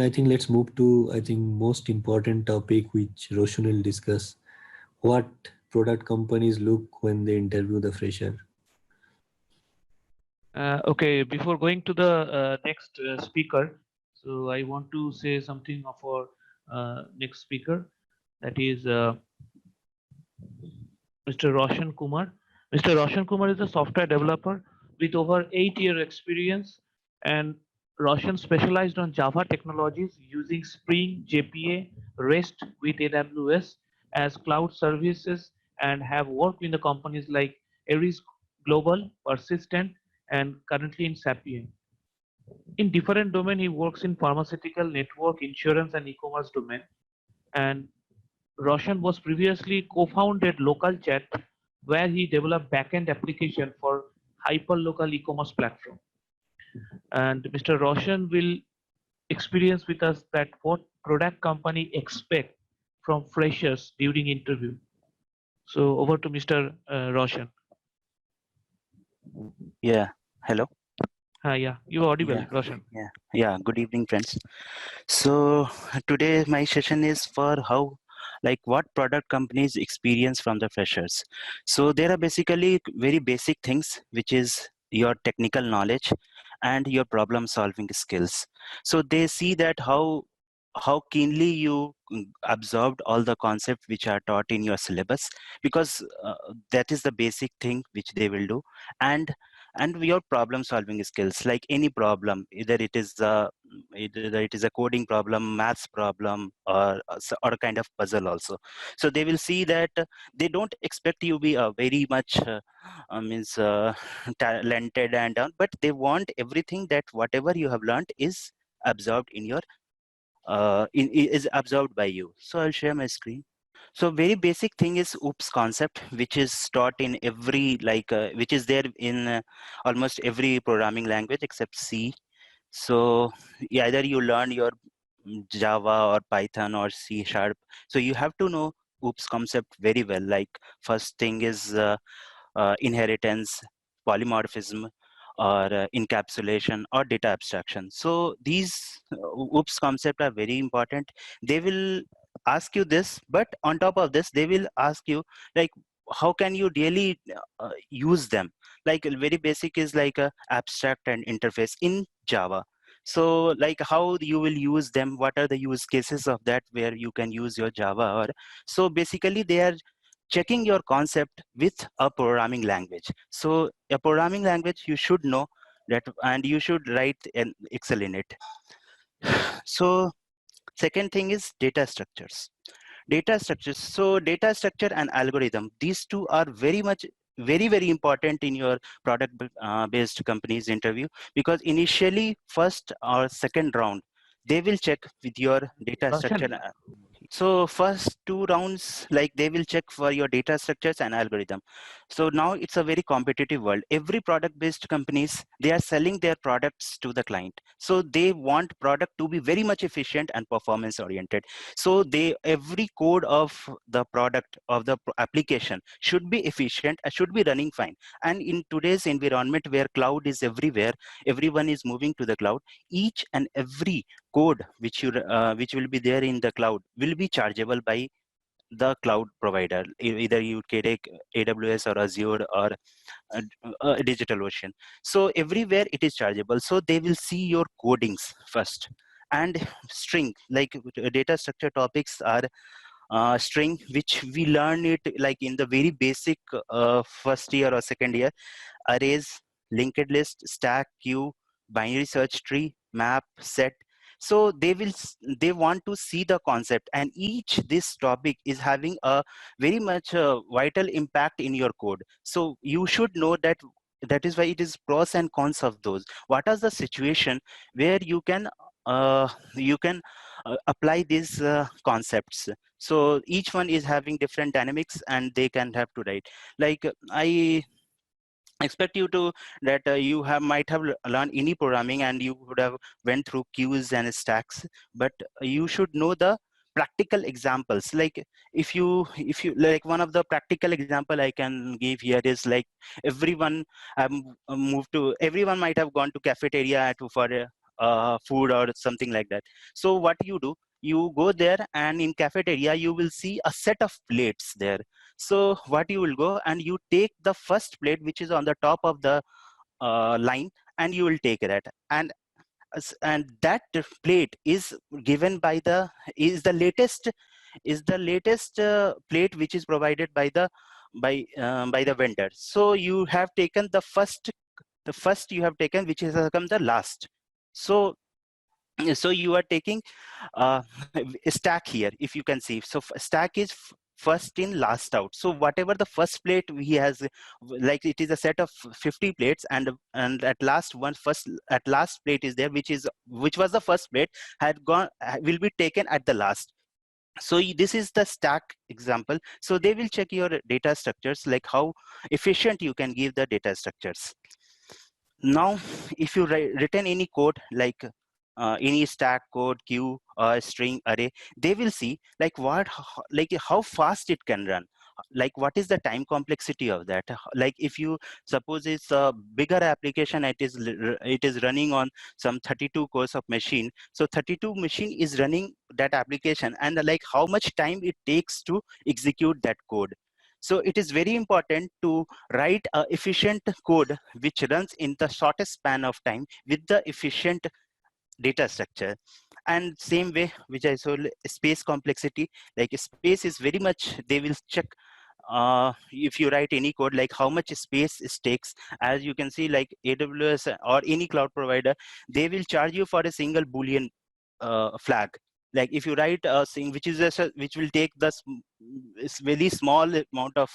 I think let's move to most important topic which Roshan will discuss. What product companies look when they interview the fresher. Okay, before going to the next speaker, so I want to say something of our next speaker, that is Mr. Roshan Kumar. Mr. Roshan Kumar is a software developer with over 8 year experience, and Roshan specialized on Java technologies using Spring, JPA, REST with AWS as cloud services, and have worked in the companies like Aries Global, Persistent, and currently in Sapient. In different domain, he works in pharmaceutical, network, insurance, and e-commerce domain. And Roshan was previously co-founded LocalChat, where he developed backend application for hyperlocal e-commerce platform. And Mr. Roshan will experience with us that what product company expect from freshers during interview. So over to Mr. Roshan. Yeah, hello. Yeah, you are audible, Yeah, Roshan. yeah. Good evening, friends. So today my session is for how, like, what product companies experience from the freshers. So there are basically very basic things, which is your technical knowledge and your problem solving skills. So they see that how keenly you absorbed all the concepts which are taught in your syllabus, because that is the basic thing which they will do. And your problem solving skills, like any problem, either it is a coding problem, maths problem, or a kind of puzzle also. So they will see that they don't expect you be a very much means talented and but they want everything that whatever you have learned is absorbed in your is absorbed by you. So I'll share my screen. So very basic thing is OOPS concept, which is taught in every which is there in almost every programming language except C. So either you learn your Java or Python or C sharp. So you have to know OOPS concept very well. Like first thing is inheritance, polymorphism, or encapsulation or data abstraction. So these OOPS concepts are very important. They will ask you this, but on top of this, they will ask you like, how can you really use them? Like very basic is like a abstract and interface in Java. So like how you will use them, what are the use cases of that where you can use your Java, or so basically they are checking your concept with a programming language. So a programming language you should know that, and you should write an Excel in it. So second thing is data structures. Data structures. So data structure and algorithm, these two are very much very important in your product based companies interview, because initially first or second round they will check with your data structure. Roshan, So first two rounds, like they will check for your data structures and algorithm. So now it's a very competitive world. Every product based companies, they are selling their products to the client. So they want product to be very much efficient and performance oriented. So every code of the product of the application should be efficient and should be running fine. And in today's environment where cloud is everywhere, everyone is moving to the cloud. Each and every code which will be there in the cloud will be chargeable by the cloud provider. Either you take AWS or Azure or DigitalOcean. So everywhere it is chargeable. So they will see your codings first. And string, like data structure topics are string, which we learn it like in the very basic first year or second year. Arrays, linked list, stack, queue, binary search tree, map, set. So they want to see the concept, and each this topic is having a very much vital impact in your code. So you should know that. That is why it is pros and cons of those. What is the situation where you can apply these concepts? So each one is having different dynamics, and they can have to write. Like I expect you to that you have might have learned any programming and you would have went through queues and stacks, but you should know the practical examples. Like if you like, one of the practical example I can give here is like everyone moved to everyone might have gone to cafeteria for food or something like that. So what you do, you go there, and in cafeteria you will see a set of plates there. So what you will go, and you take the first plate which is on the top of the line, and you will take that, and that plate is given by the latest plate which is provided by the vendor. So you have taken the first you have taken, which is come the last. So you are taking a stack here, if you can see. So stack is first in last out. So whatever the first plate he has, like it is a set of 50 plates, and at last plate is there, which was the first plate, had gone will be taken at the last. So this is the stack example. So they will check your data structures, like how efficient you can give the data structures. Now if you written any code, like any stack code, queue, or string array, they will see like how fast it can run, like what is the time complexity of that. Like if you suppose it's a bigger application, it is running on some 32 cores of machine. So 32 machine is running that application, and like how much time it takes to execute that code. So it is very important to write a efficient code which runs in the shortest span of time with the efficient data structure. And same way, which I saw, space complexity, like space is very much, they will check if you write any code, like how much space it takes. As you can see, like AWS or any cloud provider, they will charge you for a single Boolean flag. Like if you write a thing which will take this very small amount of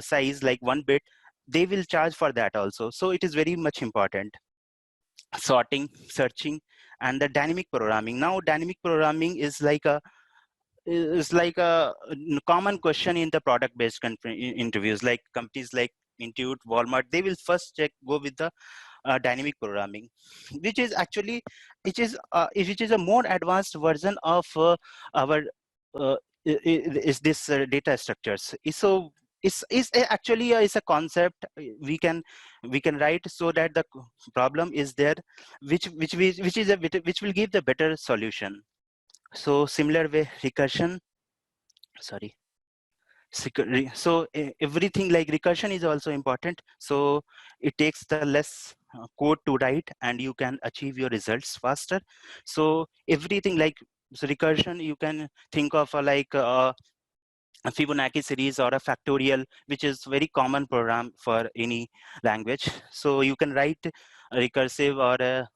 size, like 1 bit, they will charge for that also. So it is very much important. Sorting, searching, and the dynamic programming. Now dynamic programming is like a common question in the product based interviews. Like companies like Intuit, Walmart, they will first go with the dynamic programming, which is actually a more advanced version of our is this data structures. So is actually is a concept we can write, so that the problem is there, which will give the better solution. So similar way, recursion, sorry. So everything like recursion is also important. So it takes the less code to write, and you can achieve your results faster. So everything like, so recursion, you can think of a Fibonacci series or a factorial, which is very common program for any language. So you can write a recursive or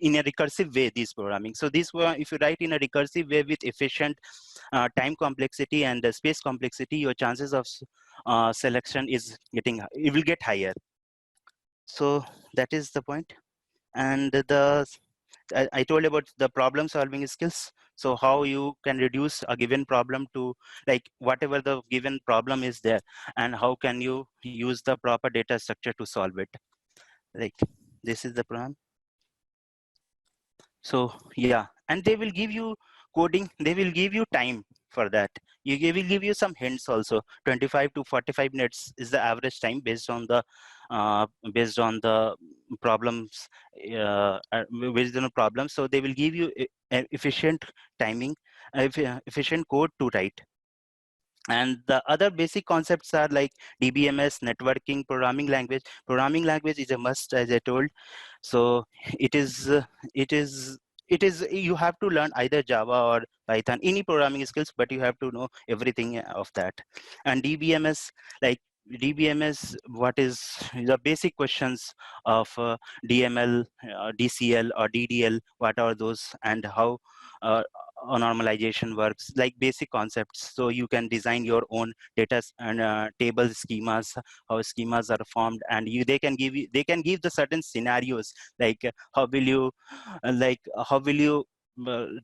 in a recursive way these programming. So this one, if you write in a recursive way with efficient time complexity and the space complexity, your chances of selection it will get higher. So that is the point. And I told about the problem solving skills. So how you can reduce a given problem to, like, whatever the given problem is there, and how can you use the proper data structure to solve it. Like this is the problem. So yeah, and they will give you coding, they will give you time for that. They will give you some hints also. 25 to 45 minutes is the average time based on the problems, based on the problem. So they will give you efficient timing, efficient code to write. And the other basic concepts are like DBMS, networking, programming language. Programming language is a must, as I told. So it is you have to learn either Java or Python, any programming skills, but you have to know everything of that. And DBMS, like DBMS, what is the basic questions of DML, DCL or DDL, what are those, and how normalization works, like basic concepts. So you can design your own data and table schemas, how schemas are formed, and they can give the certain scenarios, like how will you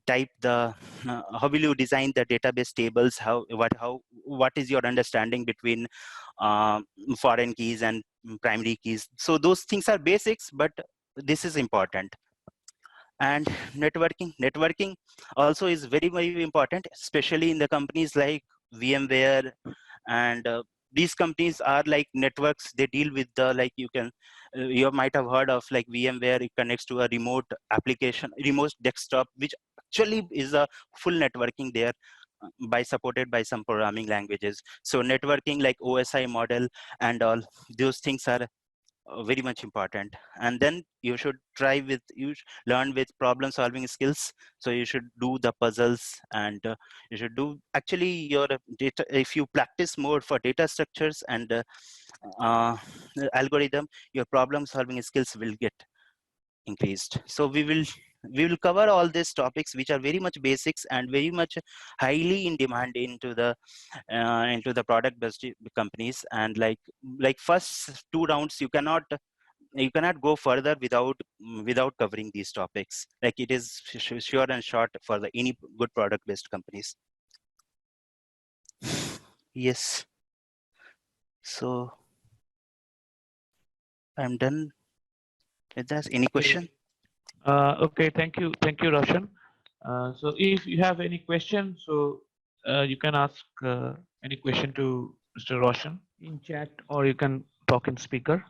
type the how will you design the database tables, what is your understanding between foreign keys and primary keys. So those things are basics, but this is important. And networking also is very, very important, especially in the companies like VMware. And these companies are like networks. They deal with the, like, you can you might have heard of like VMware. It connects to a remote application, remote desktop, which actually is a full networking there by supported by some programming languages. So networking like OSI model and all those things are very much important. And then you should learn with problem solving skills. So you should do the puzzles, and you should do actually your data. If you practice more for data structures and uh, algorithm, your problem solving skills will get increased. So we will cover all these topics which are very much basics and very much highly in demand into the product based companies. And like first two rounds, you cannot go further without covering these topics. Like it is sure and short for the any good product based companies. Yes, so I'm done with that. Any question? Okay, thank you, Roshan. So if you have any question, so you can ask any question to Mr. Roshan in chat, or you can talk in speaker.